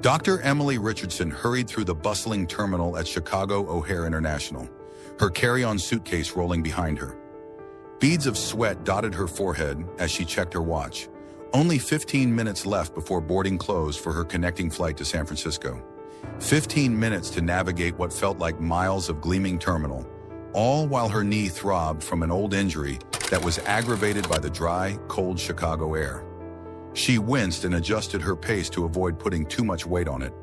Dr. Emily Richardson hurried through the bustling terminal at Chicago O'Hare International, her carry-on suitcase rolling behind her. Beads of sweat dotted her forehead as she checked her watch. Only 15 minutes left before boarding closed for her connecting flight to San Francisco. 15 minutes to navigate what felt like miles of gleaming terminal, all while her knee throbbed from an old injury that was aggravated by the dry, cold Chicago air. She winced and adjusted her pace to avoid putting too much weight on it.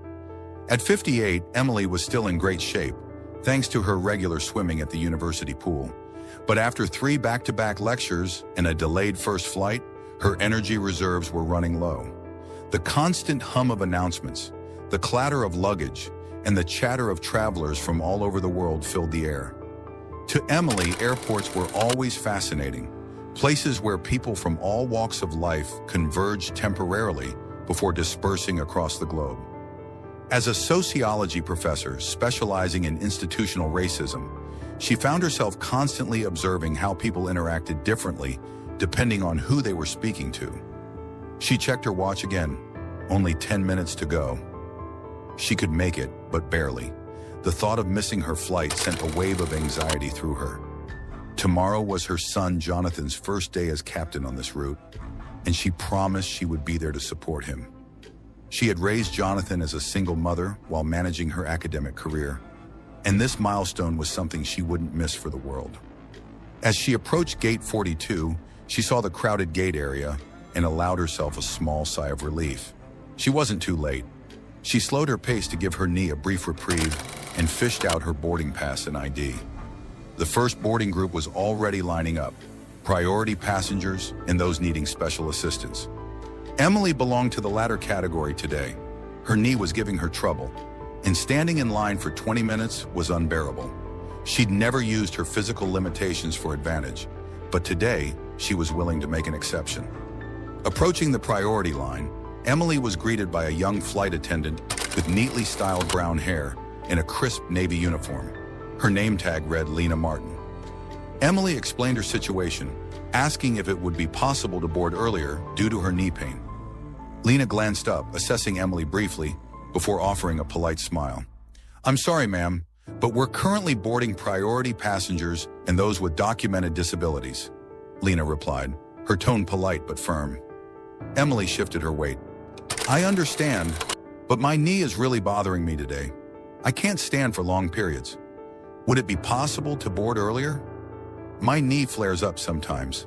At 58, Emily was still in great shape, thanks to her regular swimming at the university pool. But after 3 back-to-back lectures and a delayed first flight, her energy reserves were running low. The constant hum of announcements, the clatter of luggage, and the chatter of travelers from all over the world filled the air. To Emily, airports were always fascinating, places where people from all walks of life converged temporarily before dispersing across the globe. As a sociology professor specializing in institutional racism, she found herself constantly observing how people interacted differently depending on who they were speaking to. She checked her watch again. Only 10 minutes to go. She could make it, but barely. The thought of missing her flight sent a wave of anxiety through her. Tomorrow was her son Jonathan's first day as captain on this route, and she promised she would be there to support him. She had raised Jonathan as a single mother while managing her academic career, and this milestone was something she wouldn't miss for the world. As she approached Gate 42, she saw the crowded gate area and allowed herself a small sigh of relief. She wasn't too late. She slowed her pace to give her knee a brief reprieve and fished out her boarding pass and ID. The first boarding group was already lining up, priority passengers and those needing special assistance. Emily belonged to the latter category today. Her knee was giving her trouble, and standing in line for 20 minutes was unbearable. She'd never used her physical limitations for advantage, but today she was willing to make an exception. Approaching the priority line, Emily was greeted by a young flight attendant with neatly styled brown hair and a crisp navy uniform. Her name tag read Lena Martin. Emily explained her situation, asking if it would be possible to board earlier due to her knee pain. Lena glanced up, assessing Emily briefly, before offering a polite smile. "I'm sorry, ma'am, but we're currently boarding priority passengers and those with documented disabilities," Lena replied, her tone polite but firm. Emily shifted her weight. "I understand, but my knee is really bothering me today. I can't stand for long periods. Would it be possible to board earlier? My knee flares up sometimes."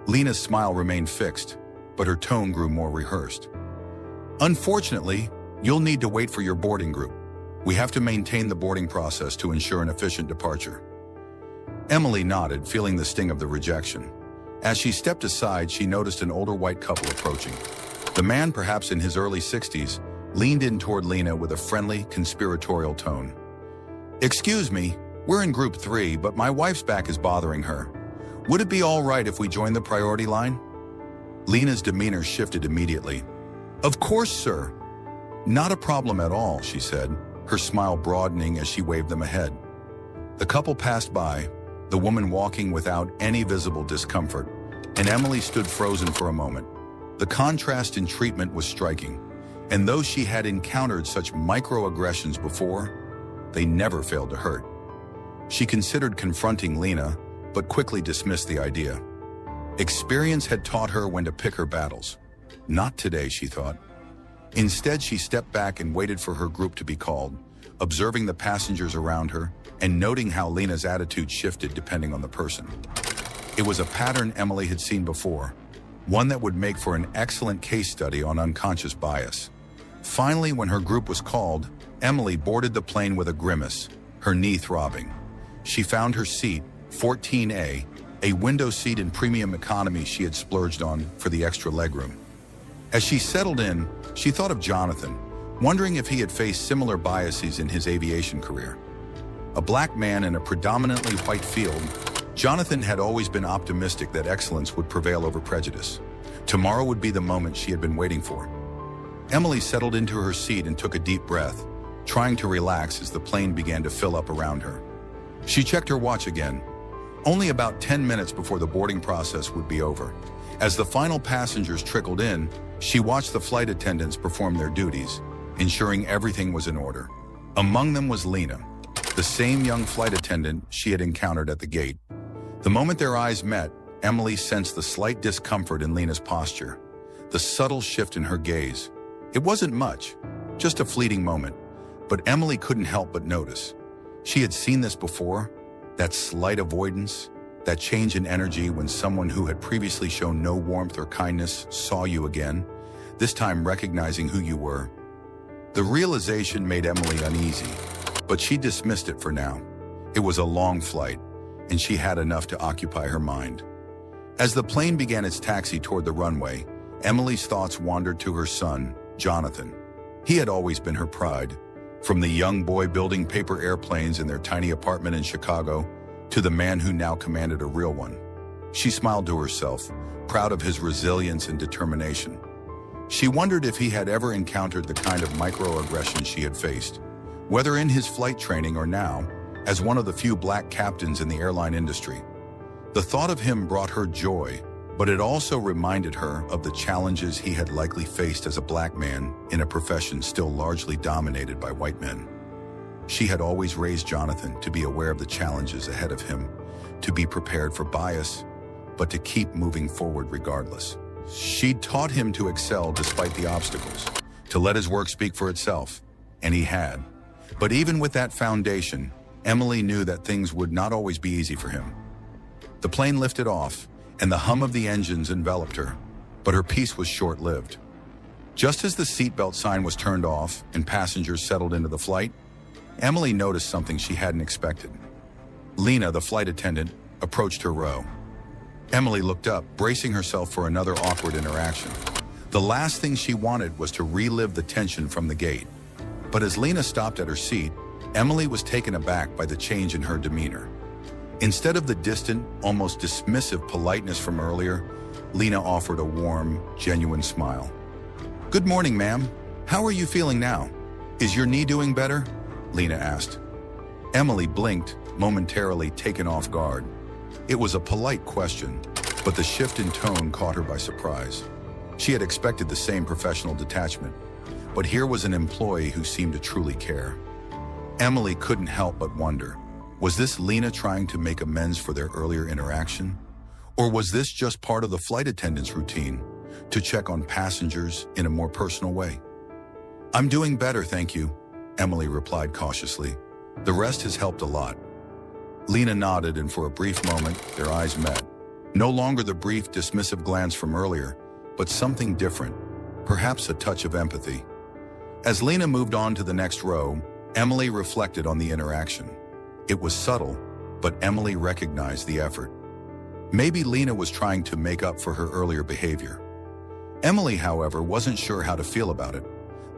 Lena's smile remained fixed, but her tone grew more rehearsed. "Unfortunately, you'll need to wait for your boarding group. We have to maintain the boarding process to ensure an efficient departure." Emily nodded, feeling the sting of the rejection. As she stepped aside, she noticed an older white couple approaching. The man, perhaps in his early 60s, leaned in toward Lena with a friendly, conspiratorial tone. "Excuse me, we're in group 3, but my wife's back is bothering her. Would it be all right if we join the priority line?" Lena's demeanor shifted immediately. "Of course, sir." "Not a problem at all," she said, her smile broadening as she waved them ahead. The couple passed by, the woman walking without any visible discomfort, and Emily stood frozen for a moment. The contrast in treatment was striking, and though she had encountered such microaggressions before, they never failed to hurt. She considered confronting Lena, but quickly dismissed the idea. Experience had taught her when to pick her battles. Not today, she thought. Instead, she stepped back and waited for her group to be called, observing the passengers around her and noting how Lena's attitude shifted depending on the person. It was a pattern Emily had seen before, one that would make for an excellent case study on unconscious bias. Finally, when her group was called, Emily boarded the plane with a grimace, her knee throbbing. She found her seat, 14A, a window seat in premium economy she had splurged on for the extra legroom. As she settled in, she thought of Jonathan, wondering if he had faced similar biases in his aviation career. A black man in a predominantly white field, Jonathan had always been optimistic that excellence would prevail over prejudice. Tomorrow would be the moment she had been waiting for. Emily settled into her seat and took a deep breath, trying to relax as the plane began to fill up around her. She checked her watch again. Only about 10 minutes before the boarding process would be over. As the final passengers trickled in, she watched the flight attendants perform their duties, ensuring everything was in order. Among them was Lena, the same young flight attendant she had encountered at the gate. The moment their eyes met, Emily sensed the slight discomfort in Lena's posture, the subtle shift in her gaze. It wasn't much, just a fleeting moment, but Emily couldn't help but notice. She had seen this before, that slight avoidance, that change in energy when someone who had previously shown no warmth or kindness saw you again, this time recognizing who you were. The realization made Emily uneasy, but she dismissed it for now. It was a long flight, and she had enough to occupy her mind. As the plane began its taxi toward the runway, Emily's thoughts wandered to her son, Jonathan. He had always been her pride, from the young boy building paper airplanes in their tiny apartment in Chicago to the man who now commanded a real one. She smiled to herself, proud of his resilience and determination. She wondered if he had ever encountered the kind of microaggression she had faced, whether in his flight training or now, as one of the few black captains in the airline industry. The thought of him brought her joy, but it also reminded her of the challenges he had likely faced as a black man in a profession still largely dominated by white men. She had always raised Jonathan to be aware of the challenges ahead of him, to be prepared for bias, but to keep moving forward regardless. She'd taught him to excel despite the obstacles, to let his work speak for itself, and he had. But even with that foundation, Emily knew that things would not always be easy for him. The plane lifted off, and the hum of the engines enveloped her, but her peace was short-lived. Just as the seatbelt sign was turned off and passengers settled into the flight, Emily noticed something she hadn't expected. Lena, the flight attendant, approached her row. Emily looked up, bracing herself for another awkward interaction. The last thing she wanted was to relive the tension from the gate. But as Lena stopped at her seat, Emily was taken aback by the change in her demeanor. Instead of the distant, almost dismissive politeness from earlier, Lena offered a warm, genuine smile. "Good morning, ma'am. How are you feeling now? Is your knee doing better?" Lena asked. Emily blinked, momentarily taken off guard. It was a polite question, but the shift in tone caught her by surprise. She had expected the same professional detachment, but here was an employee who seemed to truly care. Emily couldn't help but wonder, was this Lena trying to make amends for their earlier interaction? Or was this just part of the flight attendant's routine, to check on passengers in a more personal way? "I'm doing better, thank you," Emily replied cautiously. "The rest has helped a lot." Lena nodded, and for a brief moment, their eyes met. No longer the brief, dismissive glance from earlier, but something different, perhaps a touch of empathy. As Lena moved on to the next row, Emily reflected on the interaction. It was subtle, but Emily recognized the effort. Maybe Lena was trying to make up for her earlier behavior. Emily, however, wasn't sure how to feel about it.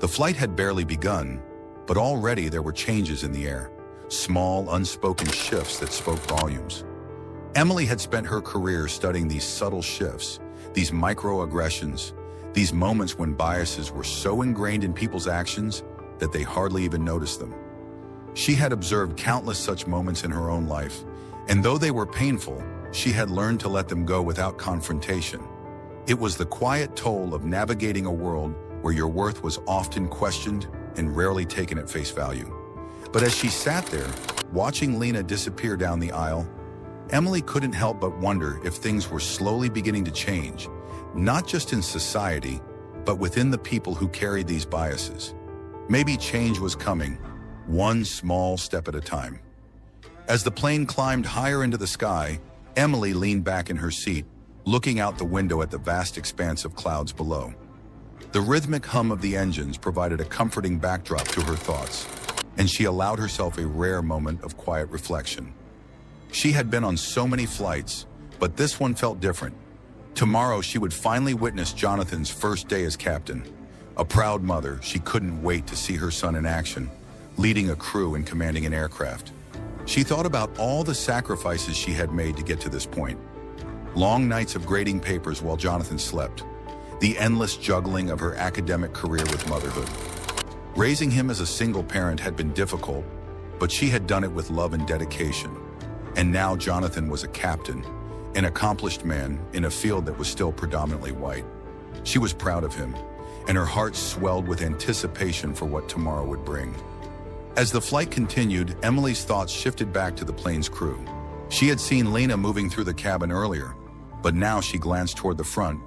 The flight had barely begun, but already there were changes in the air, small, unspoken shifts that spoke volumes. Emily had spent her career studying these subtle shifts, these microaggressions, these moments when biases were so ingrained in people's actions that they hardly even noticed them. She had observed countless such moments in her own life, and though they were painful, she had learned to let them go without confrontation. It was the quiet toll of navigating a world where your worth was often questioned and rarely taken at face value. But as she sat there, watching Lena disappear down the aisle, Emily couldn't help but wonder if things were slowly beginning to change, not just in society, but within the people who carried these biases. Maybe change was coming, one small step at a time. As the plane climbed higher into the sky, Emily leaned back in her seat, looking out the window at the vast expanse of clouds below. The rhythmic hum of the engines provided a comforting backdrop to her thoughts, and she allowed herself a rare moment of quiet reflection. She had been on so many flights, but this one felt different. Tomorrow she would finally witness Jonathan's first day as captain. A proud mother, she couldn't wait to see her son in action, leading a crew and commanding an aircraft. She thought about all the sacrifices she had made to get to this point. Long nights of grading papers while Jonathan slept, the endless juggling of her academic career with motherhood. Raising him as a single parent had been difficult, but she had done it with love and dedication. And now Jonathan was a captain, an accomplished man in a field that was still predominantly white. She was proud of him, and her heart swelled with anticipation for what tomorrow would bring. As the flight continued, Emily's thoughts shifted back to the plane's crew. She had seen Lena moving through the cabin earlier, but now she glanced toward the front,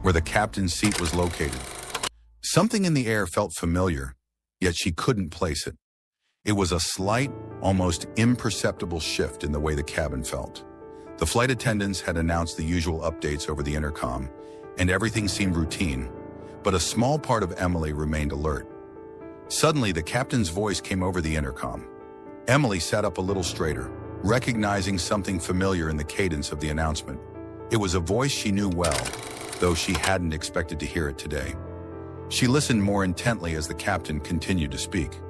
where the captain's seat was located. Something in the air felt familiar, yet she couldn't place it. It was a slight, almost imperceptible shift in the way the cabin felt. The flight attendants had announced the usual updates over the intercom, and everything seemed routine, but a small part of Emily remained alert. Suddenly, the captain's voice came over the intercom. Emily sat up a little straighter, recognizing something familiar in the cadence of the announcement. It was a voice she knew well, though she hadn't expected to hear it today. She listened more intently as the captain continued to speak.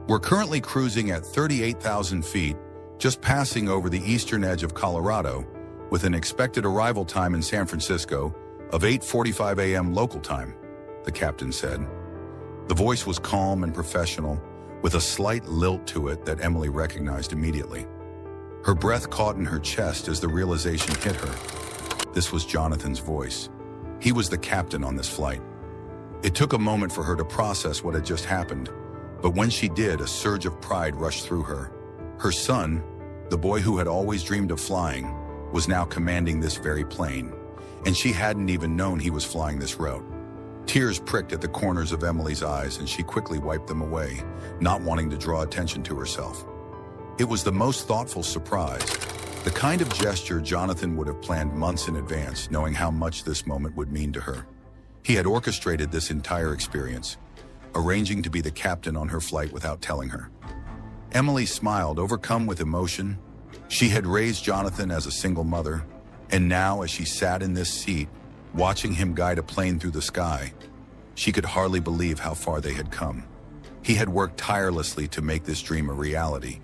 "We're currently cruising at 38,000 feet, just passing over the eastern edge of Colorado, with an expected arrival time in San Francisco of 8:45 a.m. local time," the captain said. The voice was calm and professional, with a slight lilt to it that Emily recognized immediately. Her breath caught in her chest as the realization hit her. This was Jonathan's voice. He was the captain on this flight. It took a moment for her to process what had just happened, but when she did, a surge of pride rushed through her. Her son, the boy who had always dreamed of flying, was now commanding this very plane, and she hadn't even known he was flying this route. Tears pricked at the corners of Emily's eyes, and she quickly wiped them away, not wanting to draw attention to herself. It was the most thoughtful surprise, the kind of gesture Jonathan would have planned months in advance, knowing how much this moment would mean to her. He had orchestrated this entire experience, arranging to be the captain on her flight without telling her. Emily smiled, overcome with emotion. She had raised Jonathan as a single mother, and now as she sat in this seat, watching him guide a plane through the sky, she could hardly believe how far they had come. He had worked tirelessly to make this dream a reality,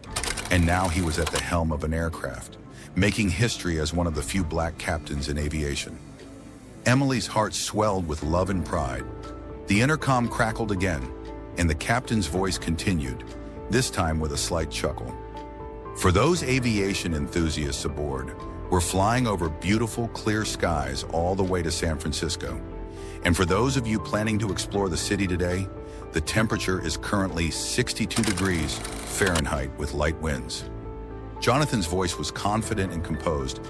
and now he was at the helm of an aircraft, making history as one of the few black captains in aviation. Emily's heart swelled with love and pride. The intercom crackled again, and the captain's voice continued, this time with a slight chuckle. "For those aviation enthusiasts aboard, we're flying over beautiful, clear skies all the way to San Francisco. And for those of you planning to explore the city today, the temperature is currently 62 degrees Fahrenheit with light winds." Jonathan's voice was confident and composed,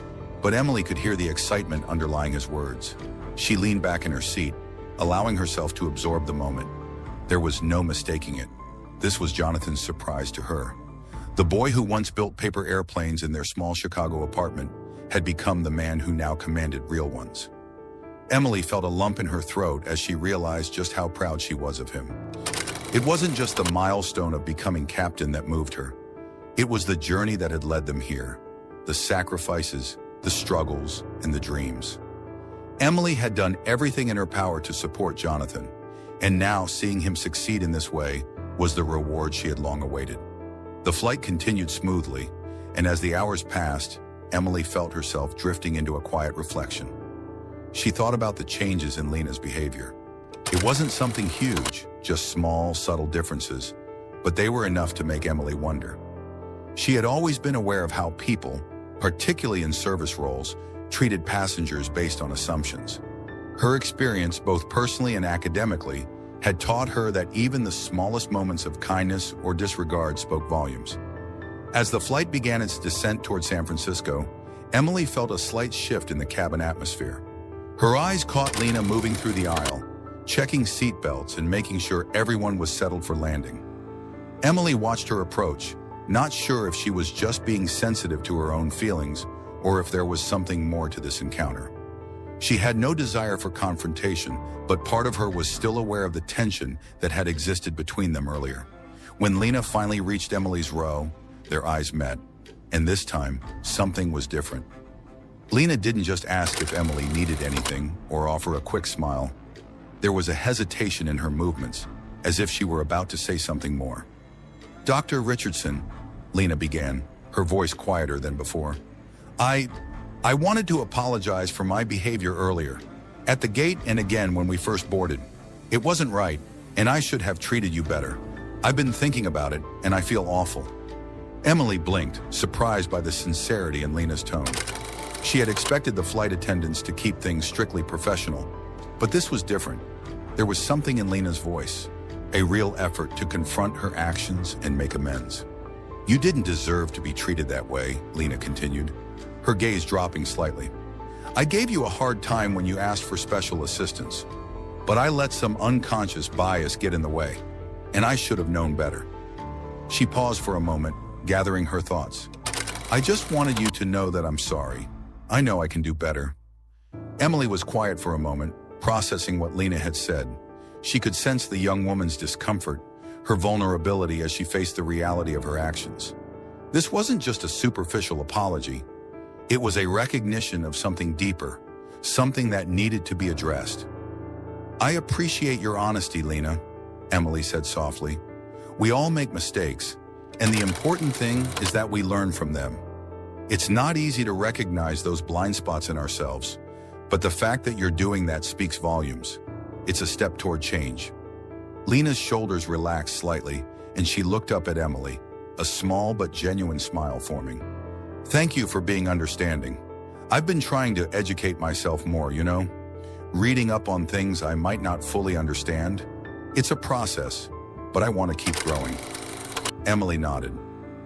but Emily could hear the excitement underlying his words. She leaned back in her seat, allowing herself to absorb the moment. There was no mistaking it. This was Jonathan's surprise to her. The boy who once built paper airplanes in their small Chicago apartment had become the man who now commanded real ones. Emily felt a lump in her throat as she realized just how proud she was of him. It wasn't just the milestone of becoming captain that moved her. It was the journey that had led them here, the sacrifices, the struggles, and the dreams. Emily had done everything in her power to support Jonathan, and now seeing him succeed in this way was the reward she had long awaited. The flight continued smoothly, and as the hours passed, Emily felt herself drifting into a quiet reflection. She thought about the changes in Lena's behavior. It wasn't something huge, just small, subtle differences, but they were enough to make Emily wonder. She had always been aware of how people, particularly in service roles, treated passengers based on assumptions. Her experience, both personally and academically, had taught her that even the smallest moments of kindness or disregard spoke volumes. As the flight began its descent toward San Francisco, Emily felt a slight shift in the cabin atmosphere. Her eyes caught Lena moving through the aisle, checking seat belts and making sure everyone was settled for landing. Emily watched her approach, not sure if she was just being sensitive to her own feelings or if there was something more to this encounter. She had no desire for confrontation, but part of her was still aware of the tension that had existed between them earlier. When Lena finally reached Emily's row, their eyes met, and this time, something was different. Lena didn't just ask if Emily needed anything or offer a quick smile. There was a hesitation in her movements, as if she were about to say something more. "Dr. Richardson," Lena began, her voice quieter than before. I wanted to apologize for my behavior earlier, at the gate and again when we first boarded. It wasn't right, and I should have treated you better. I've been thinking about it, and I feel awful." Emily blinked, surprised by the sincerity in Lena's tone. She had expected the flight attendants to keep things strictly professional, but this was different. There was something in Lena's voice, a real effort to confront her actions and make amends. "You didn't deserve to be treated that way," Lena continued, her gaze dropping slightly. "I gave you a hard time when you asked for special assistance, but I let some unconscious bias get in the way, and I should have known better." She paused for a moment, gathering her thoughts. "I just wanted you to know that I'm sorry. I know I can do better." Emily was quiet for a moment, processing what Lena had said. She could sense the young woman's discomfort, her vulnerability as she faced the reality of her actions. This wasn't just a superficial apology. It was a recognition of something deeper, something that needed to be addressed. "I appreciate your honesty, Lena," Emily said softly. "We all make mistakes, and the important thing is that we learn from them. It's not easy to recognize those blind spots in ourselves, but the fact that you're doing that speaks volumes. It's a step toward change." Lena's shoulders relaxed slightly, and she looked up at Emily, a small but genuine smile forming. "Thank you for being understanding. I've been trying to educate myself more, reading up on things I might not fully understand. It's a process, but I want to keep growing." Emily nodded.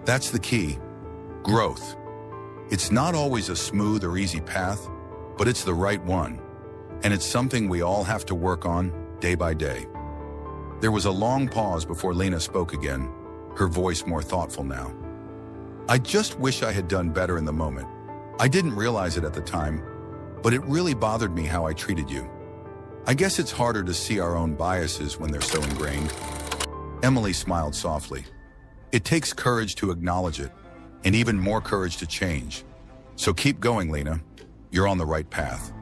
"That's the key. Growth. It's not always a smooth or easy path, but it's the right one, and it's something we all have to work on day by day." There was a long pause before Lena spoke again, her voice more thoughtful now. "I just wish I had done better in the moment. I didn't realize it at the time, but it really bothered me how I treated you. I guess it's harder to see our own biases when they're so ingrained." Emily smiled softly. "It takes courage to acknowledge it, and even more courage to change. So keep going, Lena. You're on the right path."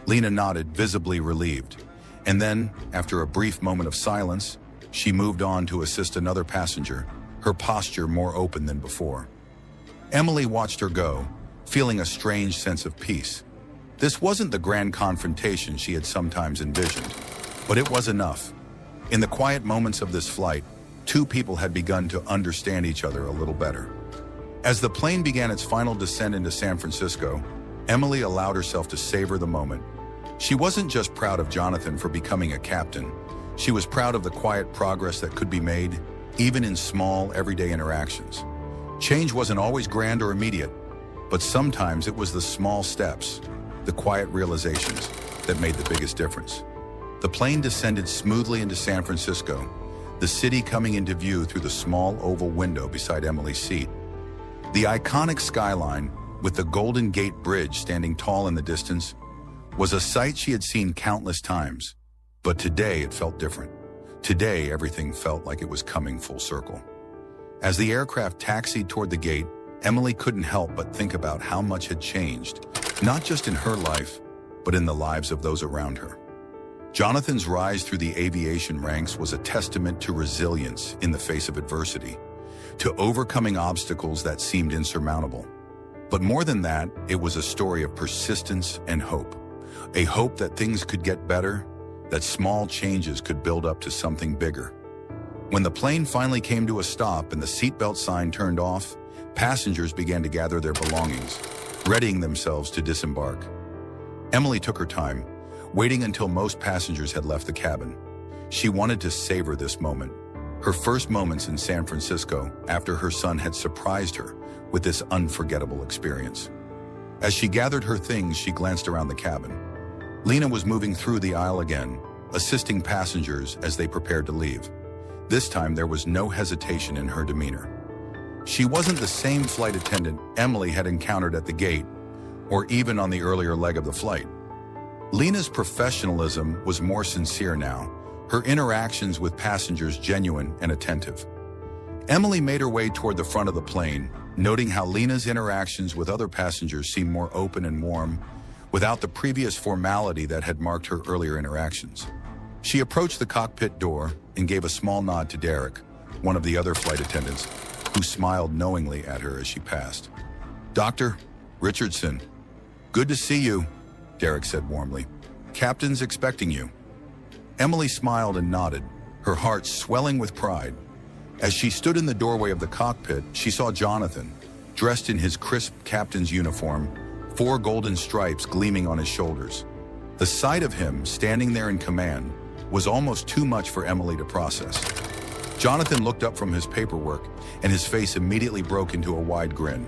Lena nodded, visibly relieved. And then, after a brief moment of silence, she moved on to assist another passenger, her posture more open than before. Emily watched her go, feeling a strange sense of peace. This wasn't the grand confrontation she had sometimes envisioned, but it was enough. In the quiet moments of this flight, two people had begun to understand each other a little better. As the plane began its final descent into San Francisco, Emily allowed herself to savor the moment. She wasn't just proud of Jonathan for becoming a captain. She was proud of the quiet progress that could be made, even in small, everyday interactions. Change wasn't always grand or immediate, but sometimes it was the small steps, the quiet realizations, that made the biggest difference. The plane descended smoothly into San Francisco, the city coming into view through the small oval window beside Emily's seat. The iconic skyline, with the Golden Gate Bridge standing tall in the distance, was a sight she had seen countless times, but today it felt different. Today, everything felt like it was coming full circle. As the aircraft taxied toward the gate, Emily couldn't help but think about how much had changed, not just in her life, but in the lives of those around her. Jonathan's rise through the aviation ranks was a testament to resilience in the face of adversity, to overcoming obstacles that seemed insurmountable. But more than that, it was a story of persistence and hope. A hope that things could get better, that small changes could build up to something bigger. When the plane finally came to a stop and the seatbelt sign turned off, passengers began to gather their belongings, readying themselves to disembark. Emily took her time, waiting until most passengers had left the cabin. She wanted to savor this moment, her first moments in San Francisco after her son had surprised her with this unforgettable experience. As she gathered her things, she glanced around the cabin. Lena was moving through the aisle again, assisting passengers as they prepared to leave. This time, there was no hesitation in her demeanor. She wasn't the same flight attendant Emily had encountered at the gate, or even on the earlier leg of the flight. Lena's professionalism was more sincere now, her interactions with passengers genuine and attentive. Emily made her way toward the front of the plane, noting how Lena's interactions with other passengers seemed more open and warm, without the previous formality that had marked her earlier interactions. She approached the cockpit door and gave a small nod to Derek, one of the other flight attendants, who smiled knowingly at her as she passed. "Dr. Richardson, good to see you," Derek said warmly. "Captain's expecting you." Emily smiled and nodded, her heart swelling with pride. As she stood in the doorway of the cockpit, she saw Jonathan, dressed in his crisp captain's uniform, 4 golden stripes gleaming on his shoulders. The sight of him standing there in command was almost too much for Emily to process. Jonathan looked up from his paperwork, and his face immediately broke into a wide grin.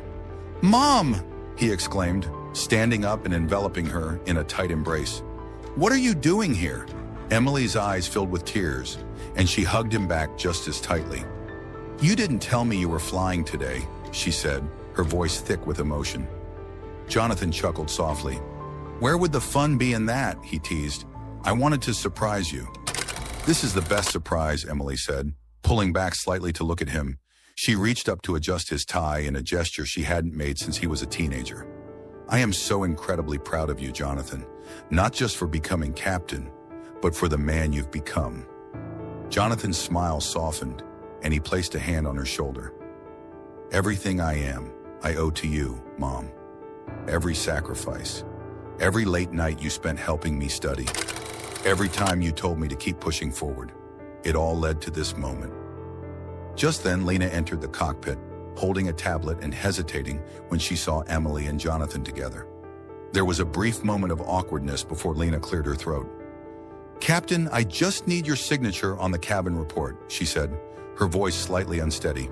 "Mom!" he exclaimed, standing up and enveloping her in a tight embrace. "What are you doing here?" Emily's eyes filled with tears, and she hugged him back just as tightly. "You didn't tell me you were flying today," she said, her voice thick with emotion. Jonathan chuckled softly. "Where would the fun be in that?" he teased. "I wanted to surprise you." "This is the best surprise," Emily said, pulling back slightly to look at him. She reached up to adjust his tie in a gesture she hadn't made since he was a teenager. "I am so incredibly proud of you, Jonathan, not just for becoming captain, but for the man you've become." Jonathan's smile softened, and he placed a hand on her shoulder. "Everything I am, I owe to you, Mom. Every sacrifice, every late night you spent helping me study, every time you told me to keep pushing forward, it all led to this moment." Just then, Lena entered the cockpit, holding a tablet and hesitating when she saw Emily and Jonathan together. There was a brief moment of awkwardness before Lena cleared her throat. "Captain, I just need your signature on the cabin report," she said, her voice slightly unsteady.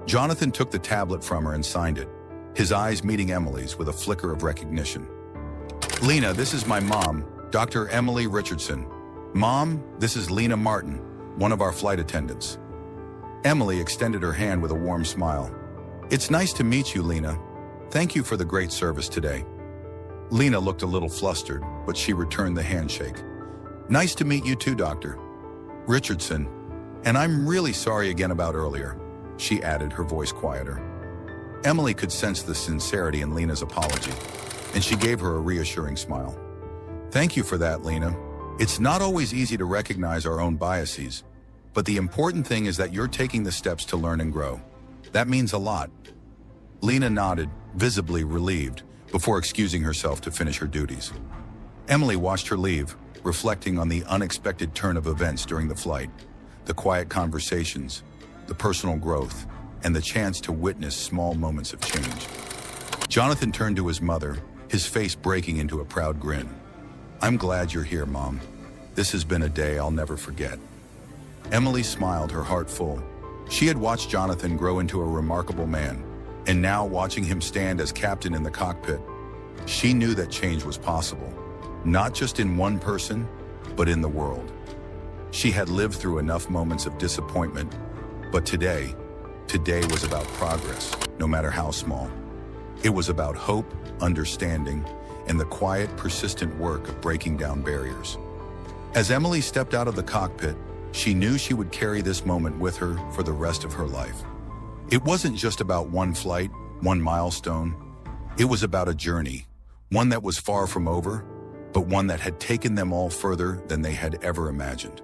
Jonathan took the tablet from her and signed it, his eyes meeting Emily's with a flicker of recognition. "Lena, this is my mom, Dr. Emily Richardson. Mom, this is Lena Martin, one of our flight attendants." Emily extended her hand with a warm smile. "It's nice to meet you, Lena. Thank you for the great service today." Lena looked a little flustered, but she returned the handshake. "Nice to meet you too, Dr. Richardson. And I'm really sorry again about earlier," she added, her voice quieter. Emily could sense the sincerity in Lena's apology, and she gave her a reassuring smile. "Thank you for that, Lena. It's not always easy to recognize our own biases, but the important thing is that you're taking the steps to learn and grow. That means a lot." Lena nodded, visibly relieved, before excusing herself to finish her duties. Emily watched her leave, reflecting on the unexpected turn of events during the flight, the quiet conversations, the personal growth, and the chance to witness small moments of change. Jonathan turned to his mother, his face breaking into a proud grin. "I'm glad you're here, Mom. This has been a day I'll never forget." Emily smiled, her heart full. She had watched Jonathan grow into a remarkable man, and now watching him stand as captain in the cockpit, she knew that change was possible, not just in one person, but in the world. She had lived through enough moments of disappointment, but today was about progress, no matter how small. It was about hope, understanding, and the quiet, persistent work of breaking down barriers. As Emily stepped out of the cockpit, she knew she would carry this moment with her for the rest of her life. It wasn't just about one flight, one milestone. It was about a journey, one that was far from over, but one that had taken them all further than they had ever imagined.